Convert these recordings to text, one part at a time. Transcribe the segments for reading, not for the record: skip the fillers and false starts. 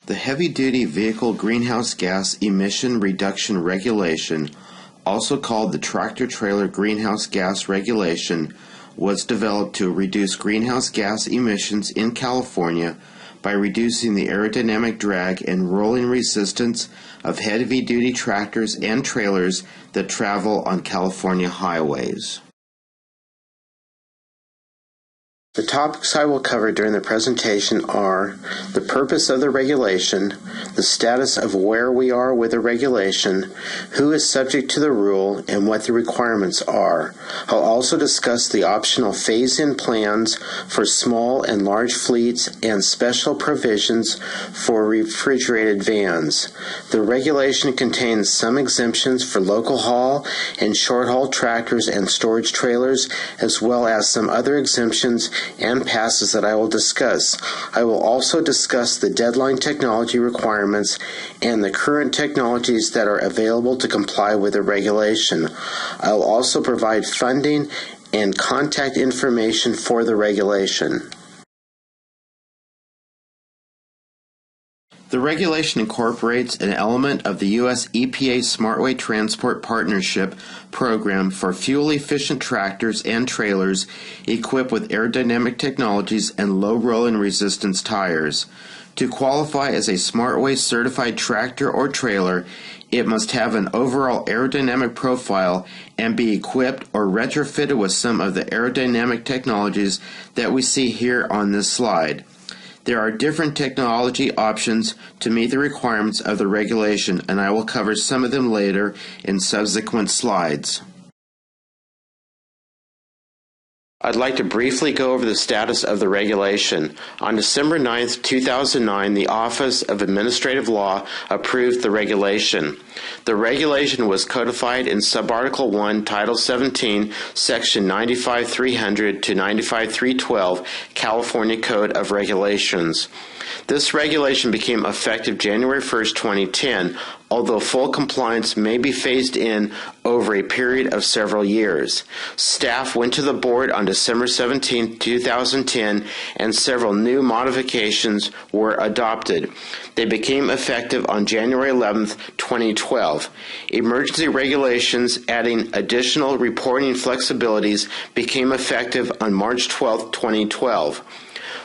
The Heavy-Duty Vehicle Greenhouse Gas Emission Reduction Regulation, also called the Tractor-Trailer Greenhouse Gas Regulation, was developed to reduce greenhouse gas emissions in California by reducing the aerodynamic drag and rolling resistance of heavy-duty tractors and trailers that travel on California highways. The topics I will cover during the presentation are the purpose of the regulation, the status of where we are with the regulation, who is subject to the rule, and what the requirements are. I'll also discuss the optional phase-in plans for small and large fleets and special provisions for refrigerated vans. The regulation contains some exemptions for local haul and short haul tractors and storage trailers, as well as some other exemptions and passes that I will discuss. I will also discuss the deadline technology requirements and the current technologies that are available to comply with the regulation. I will also provide funding and contact information for the regulation. The regulation incorporates an element of the U.S. EPA SmartWay Transport Partnership program for fuel-efficient tractors and trailers equipped with aerodynamic technologies and low rolling resistance tires. To qualify as a SmartWay certified tractor or trailer, it must have an overall aerodynamic profile and be equipped or retrofitted with some of the aerodynamic technologies that we see here on this slide. There are different technology options to meet the requirements of the regulation, and I will cover some of them later in subsequent slides. I'd like to briefly go over the status of the regulation. On December 9, 2009, the Office of Administrative Law approved the regulation. The regulation was codified in Subarticle 1, Title 17, Section 95-300 to 95-312, California Code of Regulations. This regulation became effective January 1, 2010, although full compliance may be phased in over a period of several years. Staff went to the board on December 17, 2010, and several new modifications were adopted. They became effective on January 11, 2012. Emergency regulations adding additional reporting flexibilities became effective on March 12, 2012.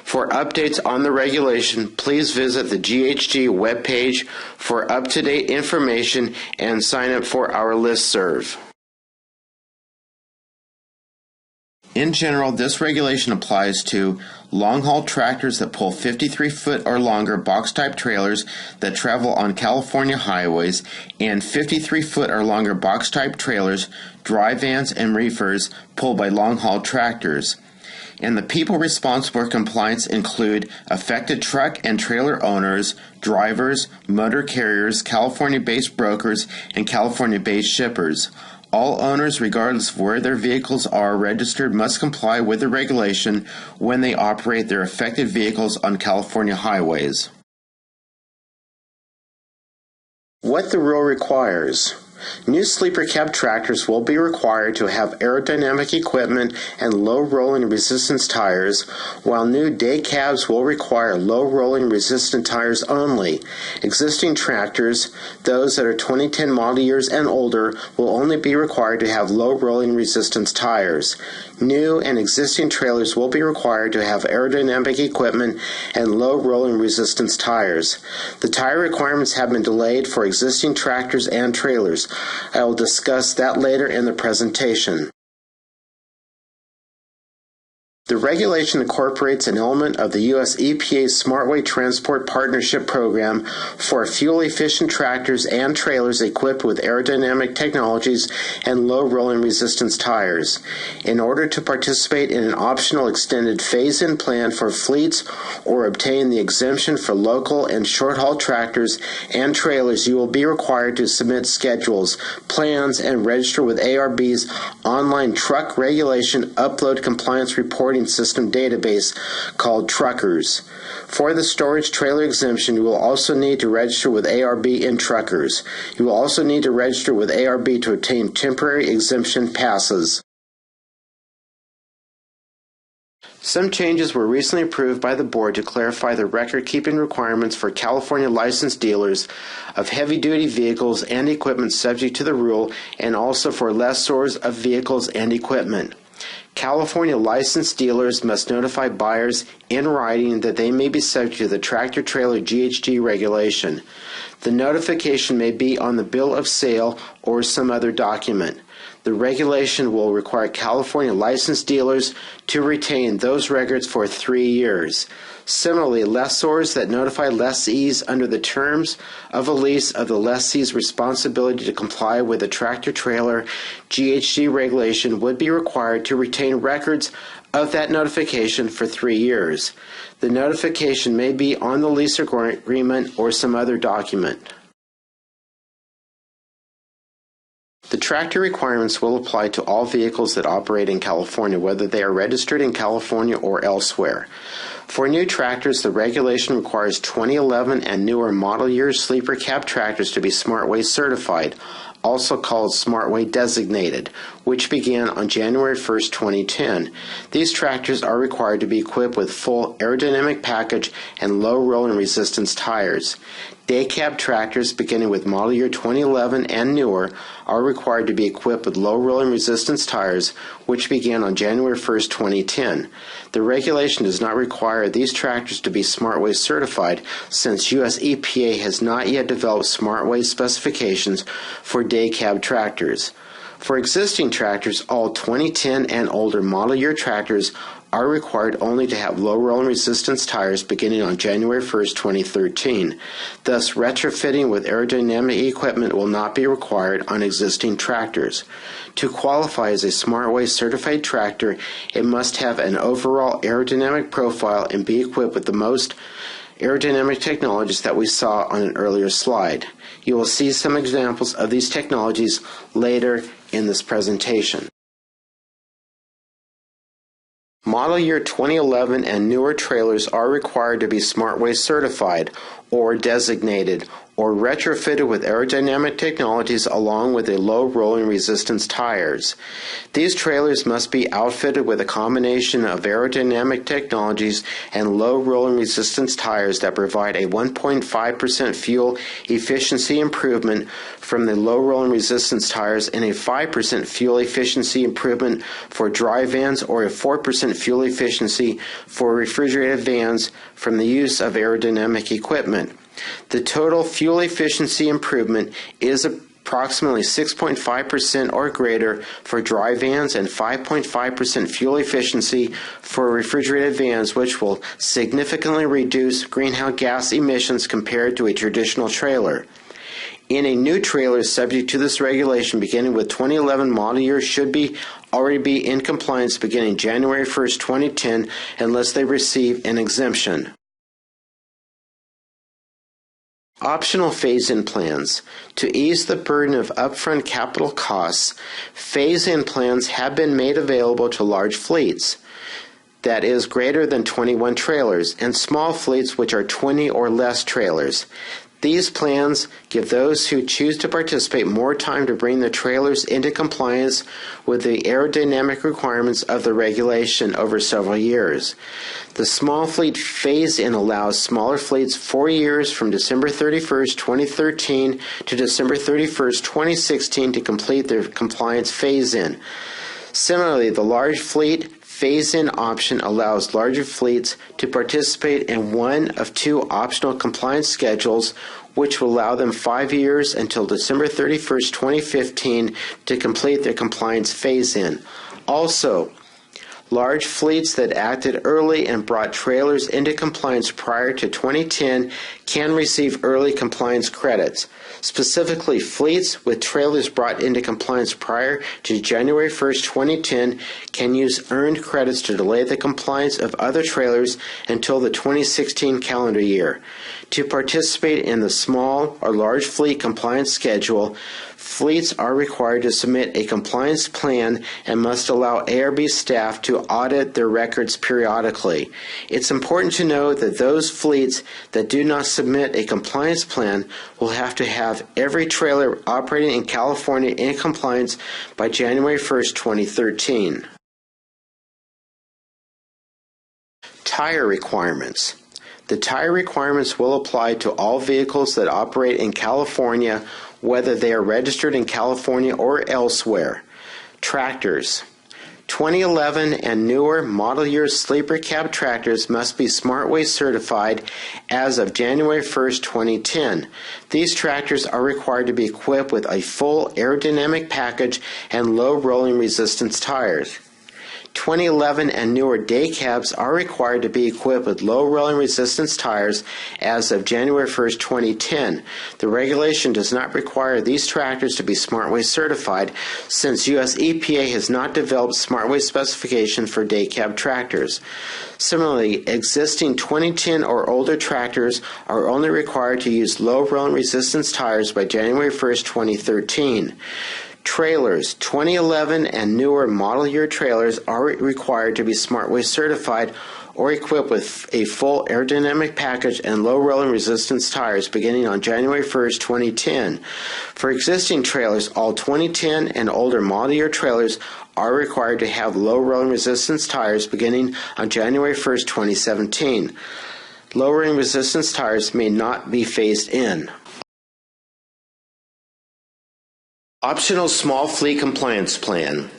For updates on the regulation, please visit the GHG webpage for up-to-date information and sign up for our listserv. In general, this regulation applies to long-haul tractors that pull 53-foot or longer box-type trailers that travel on California highways and 53-foot or longer box-type trailers, dry vans, and reefers pulled by long-haul tractors. And the people responsible for compliance include affected truck and trailer owners, drivers, motor carriers, California-based brokers, and California-based shippers. All owners, regardless of where their vehicles are registered, must comply with the regulation when they operate their affected vehicles on California highways. What the rule requires. New sleeper cab tractors will be required to have aerodynamic equipment and low rolling resistance tires, while new day cabs will require low rolling resistant tires only. Existing tractors, those that are 2010 model years and older, will only be required to have low rolling resistance tires. New and existing trailers will be required to have aerodynamic equipment and low rolling resistance tires. The tire requirements have been delayed for existing tractors and trailers. I will discuss that later in the presentation. The regulation incorporates an element of the U.S. EPA's SmartWay Transport Partnership program for fuel-efficient tractors and trailers equipped with aerodynamic technologies and low rolling resistance tires. In order to participate in an optional extended phase-in plan for fleets or obtain the exemption for local and short-haul tractors and trailers, you will be required to submit schedules, plans, and register with ARB's online truck regulation upload compliance reporting system database called Truckers. For the storage trailer exemption, you will also need to register with ARB in Truckers. You will also need to register with ARB to obtain temporary exemption passes. Some changes were recently approved by the board to clarify the record-keeping requirements for California licensed dealers of heavy-duty vehicles and equipment subject to the rule, and also for lessors of vehicles and equipment. California licensed dealers must notify buyers in writing that they may be subject to the tractor-trailer GHG regulation. The notification may be on the bill of sale or some other document. The regulation will require California licensed dealers to retain those records for 3 years. Similarly, lessors that notify lessees under the terms of a lease of the lessee's responsibility to comply with the tractor-trailer GHG regulation would be required to retain records of that notification for 3 years. The notification may be on the lease agreement or some other document. The tractor requirements will apply to all vehicles that operate in California, whether they are registered in California or elsewhere. For new tractors, the regulation requires 2011 and newer model year sleeper cab tractors to be SmartWay certified, also called SmartWay designated, which began on January 1, 2010. These tractors are required to be equipped with full aerodynamic package and low rolling resistance tires. Day cab tractors beginning with model year 2011 and newer are required to be equipped with low rolling resistance tires, which began on January 1, 2010. The regulation does not require these tractors to be SmartWay certified, since U.S. EPA has not yet developed SmartWay specifications for day cab tractors. For existing tractors, all 2010 and older model year tractors are required only to have low rolling resistance tires beginning on January 1, 2013. Thus, retrofitting with aerodynamic equipment will not be required on existing tractors. To qualify as a SmartWay certified tractor, it must have an overall aerodynamic profile and be equipped with the most aerodynamic technologies that we saw on an earlier slide. You will see some examples of these technologies later in this presentation. Model year 2011 and newer trailers are required to be SmartWay certified or designated or retrofitted with aerodynamic technologies along with a low rolling resistance tires. These trailers must be outfitted with a combination of aerodynamic technologies and low rolling resistance tires that provide a 1.5% fuel efficiency improvement from the low rolling resistance tires and a 5% fuel efficiency improvement for dry vans or a 4% fuel efficiency for refrigerated vans from the use of aerodynamic equipment. The total fuel efficiency improvement is approximately 6.5% or greater for dry vans and 5.5% fuel efficiency for refrigerated vans, which will significantly reduce greenhouse gas emissions compared to a traditional trailer. In a new trailer subject to this regulation beginning with 2011 model year should already be in compliance beginning January 1, 2010 unless they receive an exemption. Optional phase-in plans. To ease the burden of upfront capital costs, phase-in plans have been made available to large fleets, that is greater than 21 trailers, and small fleets which are 20 or less trailers. These plans give those who choose to participate more time to bring the trailers into compliance with the aerodynamic requirements of the regulation over several years. The small fleet phase-in allows smaller fleets 4 years from December 31, 2013 to December 31, 2016 to complete their compliance phase-in. Similarly, the large fleet phase-in option allows larger fleets to participate in one of two optional compliance schedules, which will allow them 5 years until December 31, 2015 to complete their compliance phase-in. Also, large fleets that acted early and brought trailers into compliance prior to 2010 can receive early compliance credits. Specifically, fleets with trailers brought into compliance prior to January 1, 2010 can use earned credits to delay the compliance of other trailers until the 2016 calendar year. To participate in the small or large fleet compliance schedule, fleets are required to submit a compliance plan and must allow ARB staff to audit their records periodically. It's important to note that those fleets that do not submit a compliance plan will have to have every trailer operating in California in compliance by January 1, 2013. Tire requirements. The tire requirements will apply to all vehicles that operate in California, whether they are registered in California or elsewhere. Tractors. 2011 and newer model year sleeper cab tractors must be SmartWay certified as of January 1st, 2010. These tractors are required to be equipped with a full aerodynamic package and low rolling resistance tires. 2011 and newer day cabs are required to be equipped with low rolling resistance tires as of January 1st, 2010. The regulation does not require these tractors to be SmartWay certified since U.S. EPA has not developed SmartWay specifications for day cab tractors. Similarly, existing 2010 or older tractors are only required to use low rolling resistance tires by January 1st, 2013. Trailers. 2011 and newer model year trailers are required to be SmartWay certified or equipped with a full aerodynamic package and low rolling resistance tires beginning on January 1st, 2010. For existing trailers, all 2010 and older model year trailers are required to have low rolling resistance tires beginning on January 1st, 2017. Low rolling resistance tires may not be phased in. Optional Small Fleet Compliance Plan.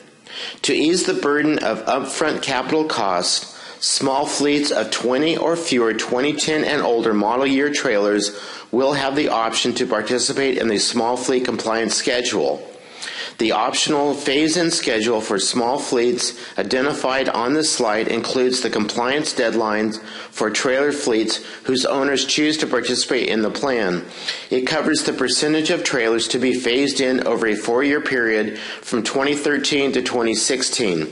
To ease the burden of upfront capital costs, small fleets of 20 or fewer 2010 and older model year trailers will have the option to participate in the Small Fleet Compliance Schedule. The optional phase-in schedule for small fleets identified on this slide includes the compliance deadlines for trailer fleets whose owners choose to participate in the plan. It covers the percentage of trailers to be phased in over a 4-year period from 2013 to 2016.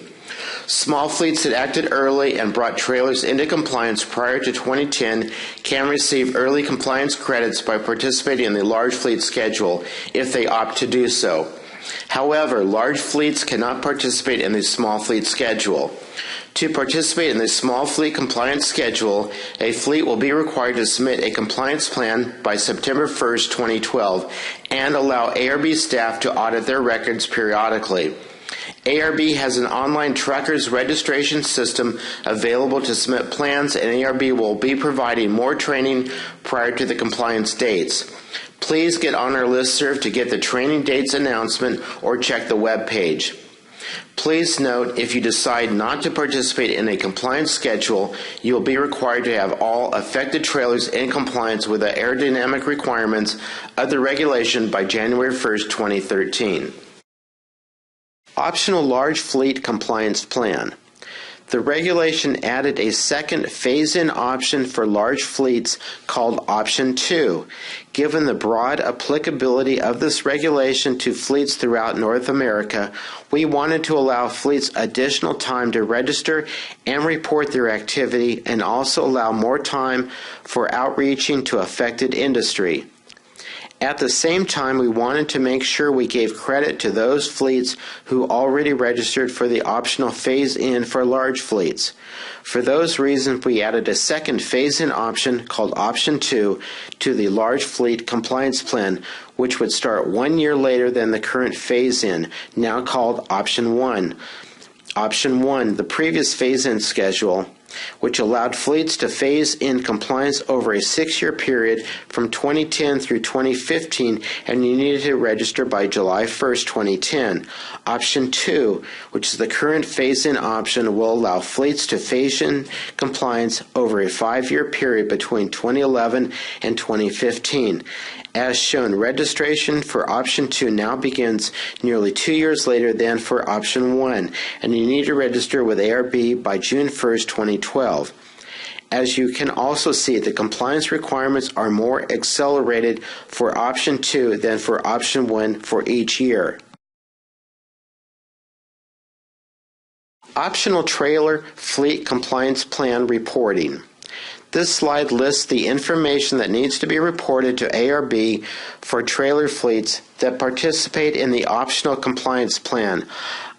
Small fleets that acted early and brought trailers into compliance prior to 2010 can receive early compliance credits by participating in the large fleet schedule if they opt to do so. However, large fleets cannot participate in the small fleet schedule. To participate in the small fleet compliance schedule, a fleet will be required to submit a compliance plan by September 1st, 2012, and allow ARB staff to audit their records periodically. ARB has an online truckers registration system available to submit plans, and ARB will be providing more training prior to the compliance dates. Please get on our listserv to get the training dates announcement or check the web page. Please note, if you decide not to participate in a compliance schedule, you will be required to have all affected trailers in compliance with the aerodynamic requirements of the regulation by January 1st, 2013. Optional Large Fleet Compliance Plan. The regulation added a second phase-in option for large fleets called Option 2. Given the broad applicability of this regulation to fleets throughout North America, we wanted to allow fleets additional time to register and report their activity and also allow more time for outreaching to affected industry. At the same time, we wanted to make sure we gave credit to those fleets who already registered for the optional phase-in for large fleets. For those reasons, we added a second phase-in option called Option 2 to the Large Fleet Compliance Plan, which would start 1 year later than the current phase-in, now called Option 1. Option 1, the previous phase-in schedule, which allowed fleets to phase in compliance over a 6-year period from 2010 through 2015, and you needed to register by July 1st, 2010. Option 2, which is the current phase-in option, will allow fleets to phase in compliance over a 5-year period between 2011 and 2015. As shown, registration for Option 2 now begins nearly 2 years later than for Option 1, and you need to register with ARB by June 1st, 2012. As you can also see, the compliance requirements are more accelerated for Option 2 than for Option 1 for each year. Optional Trailer Fleet Compliance Plan Reporting. This slide lists the information that needs to be reported to ARB for trailer fleets that participate in the optional compliance plan.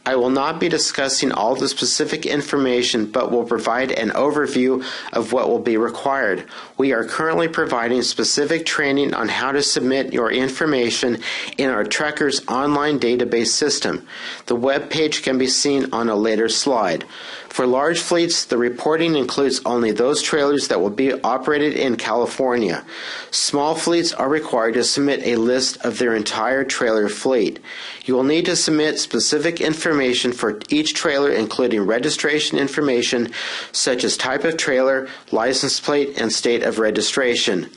I will not be discussing all the specific information, but will provide an overview of what will be required. We are currently providing specific training on how to submit your information in our Truckers online database system. The web page can be seen on a later slide. For large fleets, the reporting includes only those trailers that will be operated in California. Small fleets are required to submit a list of their entire trailer fleet. You will need to submit specific information for each trailer, including registration information such as type of trailer, license plate, and state of registration.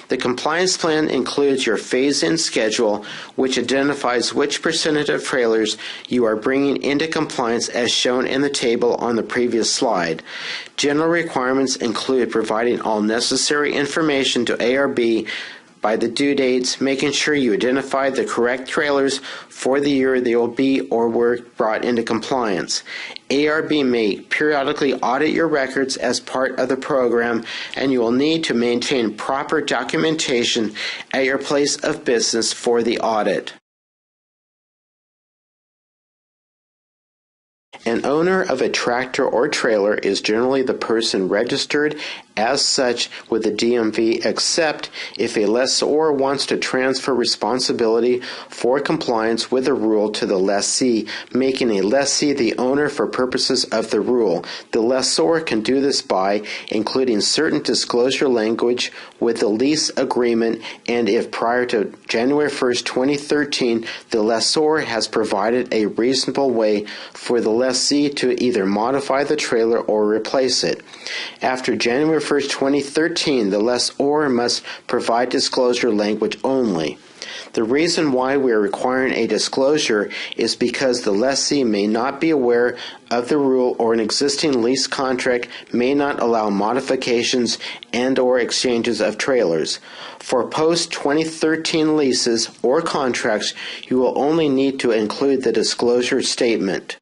The compliance plan includes your phase-in schedule, which identifies which percentage of trailers you are bringing into compliance as shown in the table on the previous slide. General requirements include providing all necessary information to ARB by the due dates, making sure you identify the correct trailers for the year they will be or were brought into compliance. ARB may periodically audit your records as part of the program, and you will need to maintain proper documentation at your place of business for the audit. An owner of a tractor or trailer is generally the person registered as such with the DMV, except if a lessor wants to transfer responsibility for compliance with a rule to the lessee, making a lessee the owner for purposes of the rule. The lessor can do this by including certain disclosure language with the lease agreement, and if prior to January 1st, 2013, the lessor has provided a reasonable way for the lessee to either modify the trailer or replace it. After January 1st, 2013, the lessor must provide disclosure language only. The reason why we are requiring a disclosure is because the lessee may not be aware of the rule, or an existing lease contract may not allow modifications and/or exchanges of trailers. For post-2013 leases or contracts, you will only need to include the disclosure statement.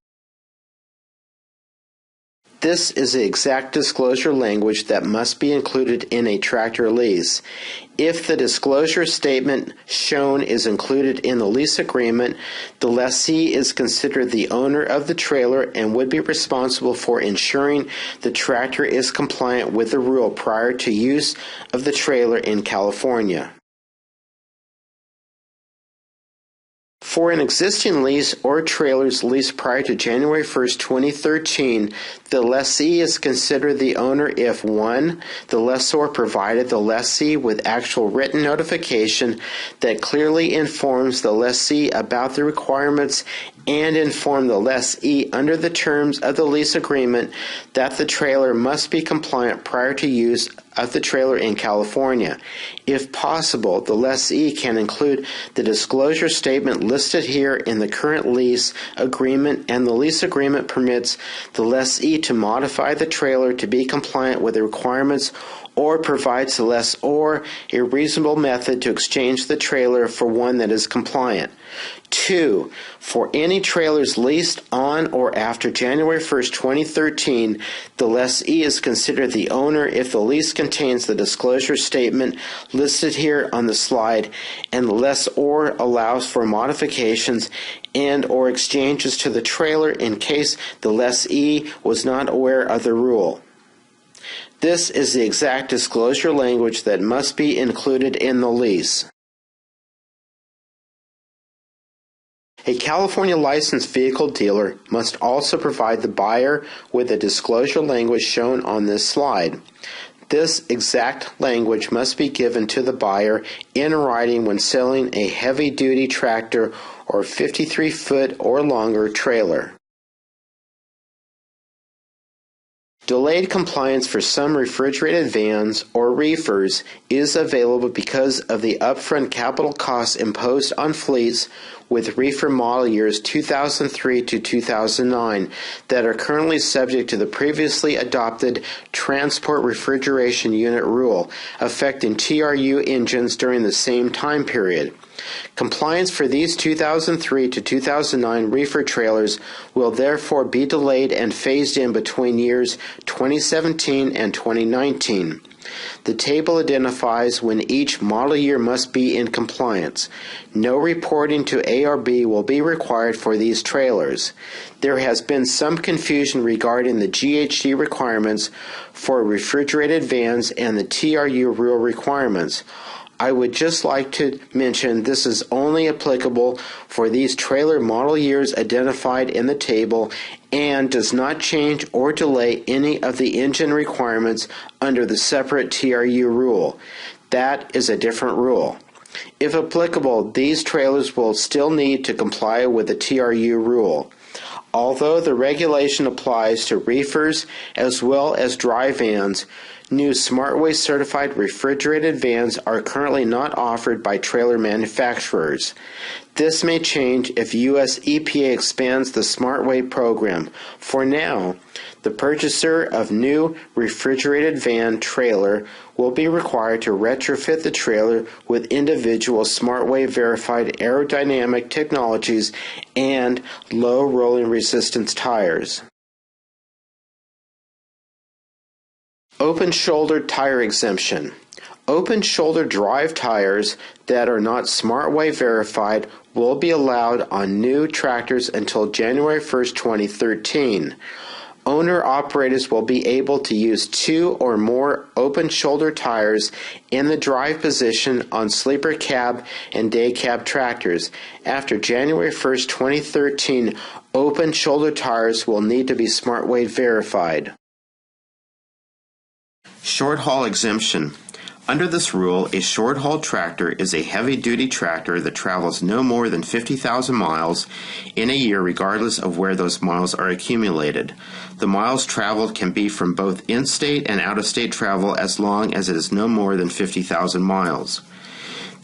This is the exact disclosure language that must be included in a tractor lease. If the disclosure statement shown is included in the lease agreement, the lessee is considered the owner of the trailer and would be responsible for ensuring the tractor is compliant with the rule prior to use of the trailer in California. For an existing lease or trailers leased prior to January 1st, 2013, the lessee is considered the owner if 1. The lessor provided the lessee with actual written notification that clearly informs the lessee about the requirements and inform the lessee under the terms of the lease agreement that the trailer must be compliant prior to use of the trailer in California. If possible, the lessee can include the disclosure statement listed here in the current lease agreement, and the lease agreement permits the lessee to modify the trailer to be compliant with the requirements or provides the lessor a reasonable method to exchange the trailer for one that is compliant. 2. For any trailers leased on or after January 1st, 2013, the lessee is considered the owner if the lease contains the disclosure statement listed here on the slide, and the lessor allows for modifications and/or exchanges to the trailer in case the lessee was not aware of the rule. This is the exact disclosure language that must be included in the lease. A California licensed vehicle dealer must also provide the buyer with the disclosure language shown on this slide. This exact language must be given to the buyer in writing when selling a heavy-duty tractor or 53-foot or longer trailer. Delayed compliance for some refrigerated vans or reefers is available because of the upfront capital costs imposed on fleets with reefer model years 2003 to 2009 that are currently subject to the previously adopted Transport Refrigeration Unit Rule, affecting TRU engines during the same time period. Compliance for these 2003 to 2009 reefer trailers will therefore be delayed and phased in between years 2017 and 2019. The table identifies when each model year must be in compliance. No reporting to ARB will be required for these trailers. There has been some confusion regarding the GHG requirements for refrigerated vans and the TRU rule requirements. I would just like to mention this is only applicable for these trailer model years identified in the table and does not change or delay any of the engine requirements under the separate TRU rule. That is a different rule. If applicable, these trailers will still need to comply with the TRU rule. Although the regulation applies to reefers as well as dry vans, new SmartWay certified refrigerated vans are currently not offered by trailer manufacturers. This may change if U.S. EPA expands the SmartWay program. For now, the purchaser of new refrigerated van trailer will be required to retrofit the trailer with individual SmartWay verified aerodynamic technologies and low rolling resistance tires. Open-shouldered tire exemption. Open-shoulder drive tires that are not SmartWay verified will be allowed on new tractors until January 1st, 2013. Owner-operators will be able to use 2 or more open-shoulder tires in the drive position on sleeper cab and day cab tractors. After January 1st, 2013, open-shoulder tires will need to be SmartWay verified. Short-haul exemption. Under this rule, a short-haul tractor is a heavy-duty tractor that travels no more than 50,000 miles in a year regardless of where those miles are accumulated. The miles traveled can be from both in-state and out-of-state travel as long as it is no more than 50,000 miles.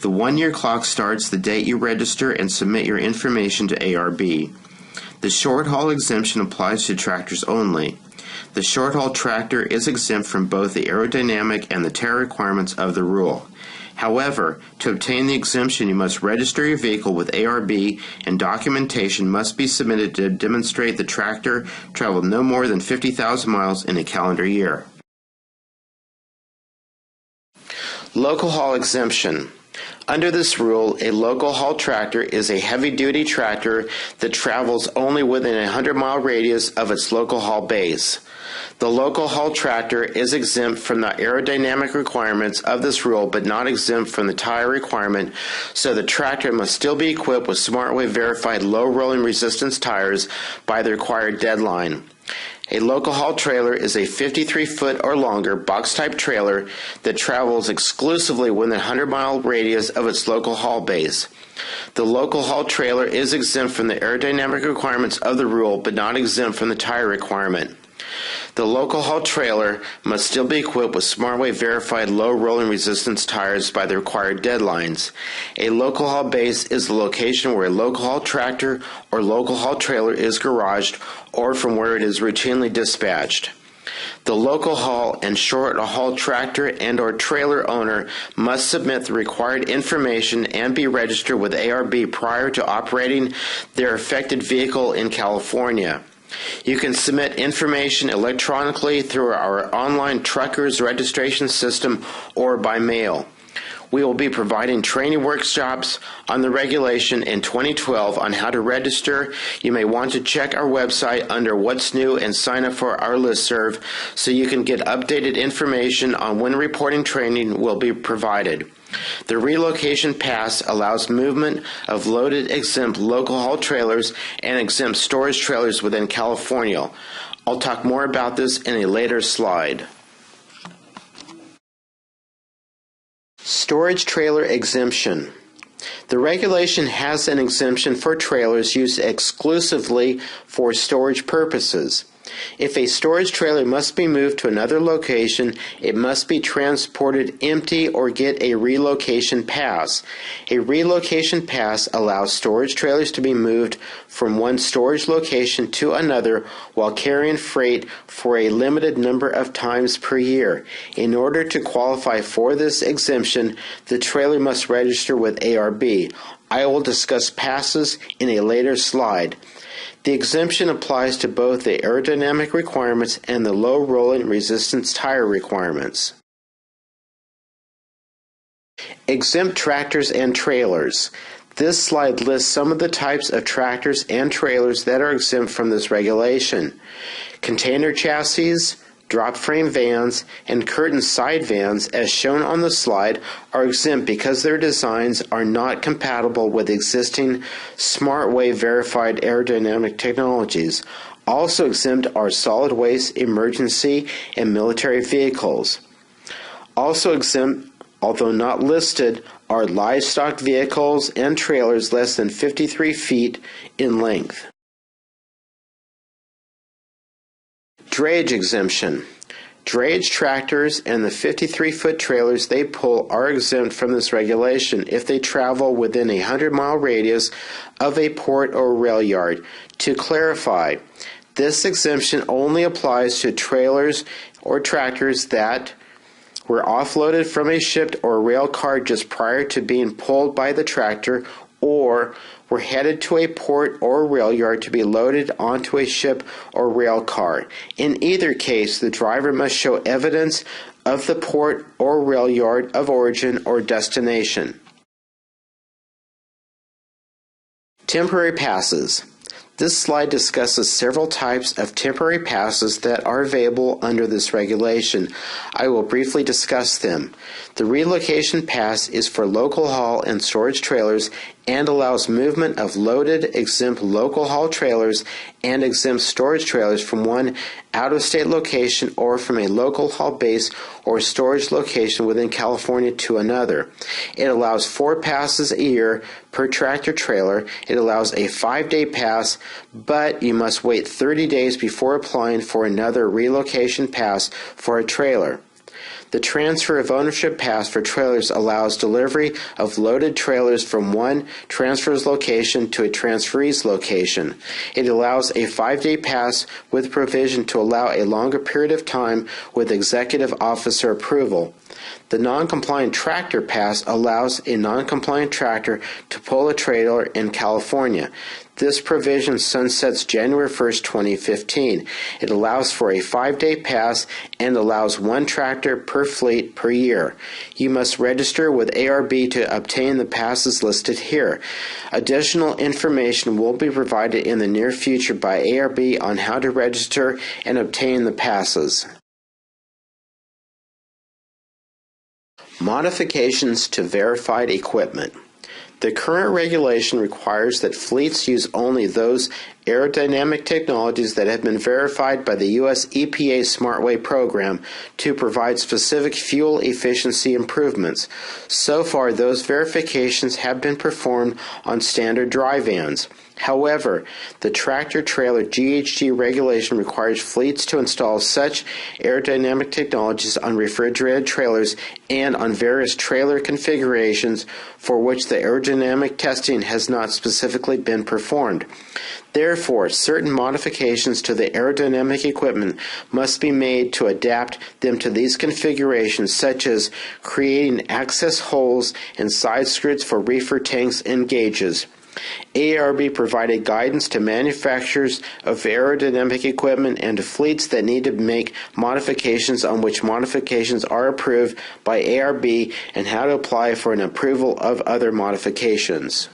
The one-year clock starts the date you register and submit your information to ARB. The short-haul exemption applies to tractors only. The short-haul tractor is exempt from both the aerodynamic and the tire requirements of the rule. However, to obtain the exemption, you must register your vehicle with ARB, and documentation must be submitted to demonstrate the tractor traveled no more than 50,000 miles in a calendar year. Local haul exemption. Under this rule, a local haul tractor is a heavy-duty tractor that travels only within a 100-mile radius of its local haul base. The local haul tractor is exempt from the aerodynamic requirements of this rule, but not exempt from the tire requirement, so the tractor must still be equipped with SmartWay verified low rolling resistance tires by the required deadline. A local haul trailer is a 53-foot or longer box-type trailer that travels exclusively within a 100-mile radius of its local haul base. The local haul trailer is exempt from the aerodynamic requirements of the rule, but not exempt from the tire requirement. The local haul trailer must still be equipped with SmartWay verified low rolling resistance tires by the required deadlines. A local haul base is the location where a local haul tractor or local haul trailer is garaged or from where it is routinely dispatched. The local haul and short haul tractor and or trailer owner must submit the required information and be registered with ARB prior to operating their affected vehicle in California. You can submit information electronically through our online truckers registration system or by mail. We will be providing training workshops on the regulation in 2012 on how to register. You may want to check our website under What's New and sign up for our listserv so you can get updated information on when reporting training will be provided. The relocation pass allows movement of loaded exempt local haul trailers and exempt storage trailers within California. I'll talk more about this in a later slide. Storage trailer exemption. The regulation has an exemption for trailers used exclusively for storage purposes. If a storage trailer must be moved to another location, it must be transported empty or get a relocation pass. A relocation pass allows storage trailers to be moved from one storage location to another while carrying freight for a limited number of times per year. In order to qualify for this exemption, the trailer must register with ARB. I will discuss passes in a later slide. The exemption applies to both the aerodynamic requirements and the low rolling resistance tire requirements. Exempt tractors and trailers. This slide lists some of the types of tractors and trailers that are exempt from this regulation. Container chassis, drop frame vans, and curtain side vans, as shown on the slide, are exempt because their designs are not compatible with existing SmartWay verified aerodynamic technologies. Also exempt are solid waste, emergency, and military vehicles. Also exempt, although not listed, are livestock vehicles and trailers less than 53 feet in length. Drayage exemption. Drayage tractors and the 53-foot trailers they pull are exempt from this regulation if they travel within a 100-mile radius of a port or rail yard. To clarify, this exemption only applies to trailers or tractors that were offloaded from a ship or rail car just prior to being pulled by the tractor, or were headed to a port or rail yard to be loaded onto a ship or rail car. In either case, the driver must show evidence of the port or rail yard of origin or destination. Temporary passes. This slide discusses several types of temporary passes that are available under this regulation. I will briefly discuss them. The relocation pass is for local haul and storage trailers and allows movement of loaded, exempt local haul trailers and exempt storage trailers from one out-of-state location or from a local haul base or storage location within California to another. It allows 4 passes a year per tractor trailer. It allows a 5-day pass, but you must wait 30 days before applying for another relocation pass for a trailer. The transfer of ownership pass for trailers allows delivery of loaded trailers from one transfer's location to a transferee's location. It allows a 5-day pass with provision to allow a longer period of time with executive officer approval. The non-compliant tractor pass allows a non-compliant tractor to pull a trailer in California. This provision sunsets January 1st, 2015. It allows for a 5-day pass and allows 1 tractor per fleet per year. You must register with ARB to obtain the passes listed here. Additional information will be provided in the near future by ARB on how to register and obtain the passes. Modifications to verified equipment. The current regulation requires that fleets use only those aerodynamic technologies that have been verified by the U.S. EPA SmartWay program to provide specific fuel efficiency improvements. So far, those verifications have been performed on standard dry vans. However, the tractor-trailer GHG regulation requires fleets to install such aerodynamic technologies on refrigerated trailers and on various trailer configurations for which the aerodynamic testing has not specifically been performed. Therefore, certain modifications to the aerodynamic equipment must be made to adapt them to these configurations, such as creating access holes and side skirts for reefer tanks and gauges. ARB provided guidance to manufacturers of aerodynamic equipment and to fleets that need to make modifications on which modifications are approved by ARB and how to apply for an approval of other modifications.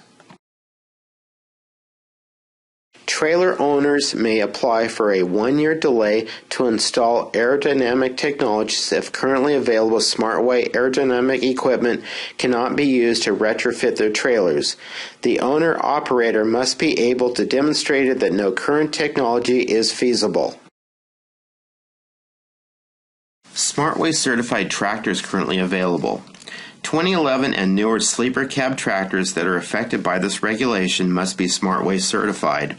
Trailer owners may apply for a 1-year delay to install aerodynamic technologies if currently available SmartWay aerodynamic equipment cannot be used to retrofit their trailers. The owner-operator must be able to demonstrate that no current technology is feasible. SmartWay certified tractors currently available. 2011 and newer sleeper cab tractors that are affected by this regulation must be SmartWay certified.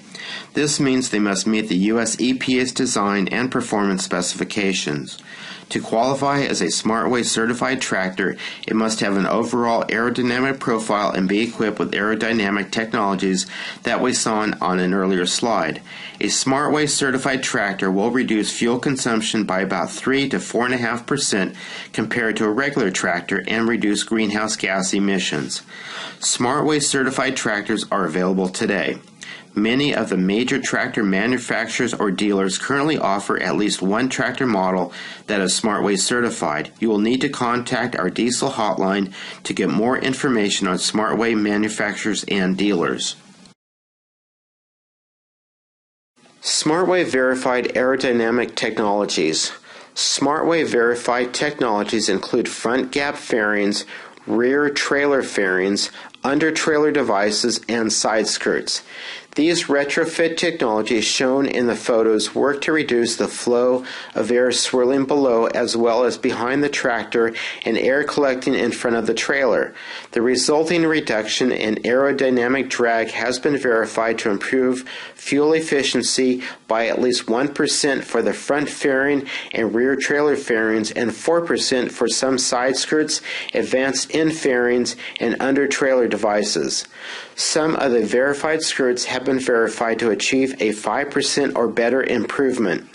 This means they must meet the U.S. EPA's design and performance specifications. To qualify as a SmartWay certified tractor, it must have an overall aerodynamic profile and be equipped with aerodynamic technologies that we saw on an earlier slide. A SmartWay certified tractor will reduce fuel consumption by about 3 to 4.5% compared to a regular tractor and reduce greenhouse gas emissions. SmartWay certified tractors are available today. Many of the major tractor manufacturers or dealers currently offer at least one tractor model that is SmartWay certified. You will need to contact our diesel hotline to get more information on SmartWay manufacturers and dealers. SmartWay verified aerodynamic technologies. SmartWay verified technologies include front gap fairings, rear trailer fairings, under trailer devices, and side skirts. These retrofit technologies shown in the photos work to reduce the flow of air swirling below as well as behind the tractor and air collecting in front of the trailer. The resulting reduction in aerodynamic drag has been verified to improve fuel efficiency by at least 1% for the front fairing and rear trailer fairings and 4% for some side skirts, advanced end fairings, and under trailer devices. Some of the verified skirts have been verified to achieve a 5% or better improvement.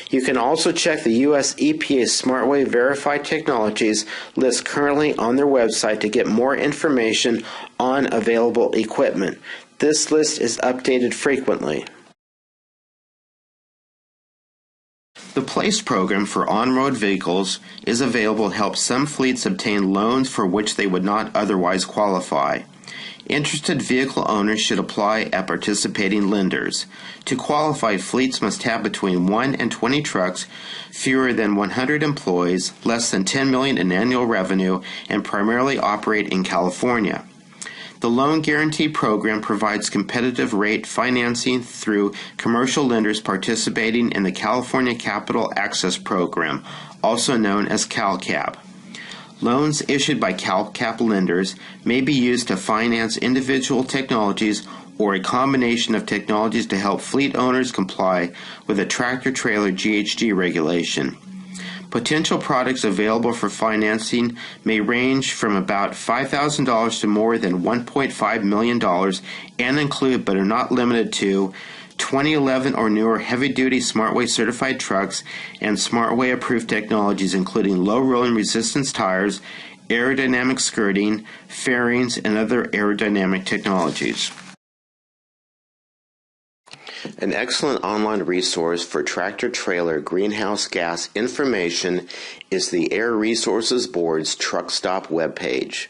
You can also check the U.S. EPA SmartWay Verified Technologies list currently on their website to get more information on available equipment. This list is updated frequently. The PLACE program for on-road vehicles is available to help some fleets obtain loans for which they would not otherwise qualify. Interested vehicle owners should apply at participating lenders. To qualify, fleets must have between 1 and 20 trucks, fewer than 100 employees, less than $10 million in annual revenue, and primarily operate in California. The Loan Guarantee Program provides competitive rate financing through commercial lenders participating in the California Capital Access Program, also known as CalCap. Loans issued by CalCap lenders may be used to finance individual technologies or a combination of technologies to help fleet owners comply with a tractor-trailer GHG regulation. Potential products available for financing may range from about $5,000 to more than $1.5 million and include, but are not limited to, 2011 or newer heavy-duty SmartWay certified trucks and SmartWay approved technologies including low rolling resistance tires, aerodynamic skirting, fairings, and other aerodynamic technologies. An excellent online resource for tractor-trailer greenhouse gas information is the Air Resources Board's Truck Stop webpage.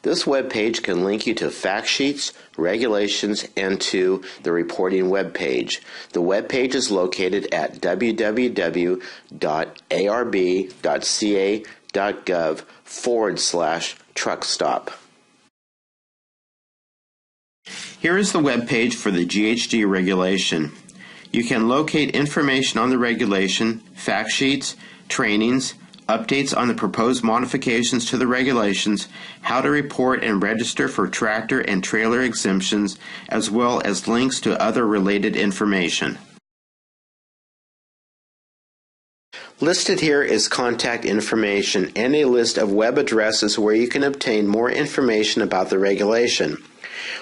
This webpage can link you to fact sheets, regulations, and to the reporting webpage. The webpage is located at www.arb.ca.gov/truckstop. Here is the webpage for the GHG regulation. You can locate information on the regulation, fact sheets, trainings, updates on the proposed modifications to the regulations, how to report and register for tractor and trailer exemptions, as well as links to other related information. Listed here is contact information and a list of web addresses where you can obtain more information about the regulation.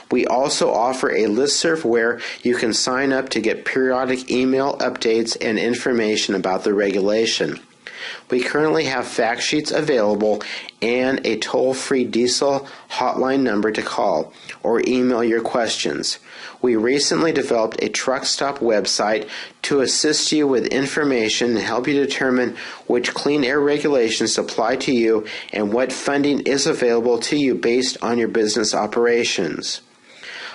We also offer a listserv where you can sign up to get periodic email updates and information about the regulation. We currently have fact sheets available and a toll-free diesel hotline number to call or email your questions. We recently developed a truck stop website to assist you with information and help you determine which clean air regulations apply to you and what funding is available to you based on your business operations.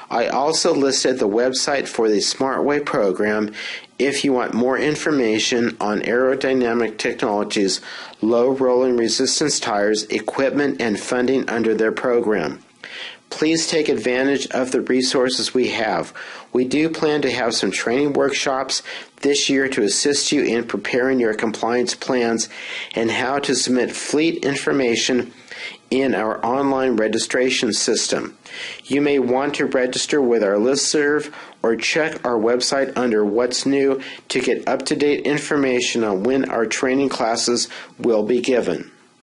I also listed the website for the SmartWay program if you want more information on aerodynamic technologies, low rolling resistance tires, equipment, and funding under their program. Please take advantage of the resources we have. We do plan to have some training workshops this year to assist you in preparing your compliance plans and how to submit fleet information in our online registration system. You may want to register with our listserv or check our website under What's New to get up-to-date information on when our training classes will be given.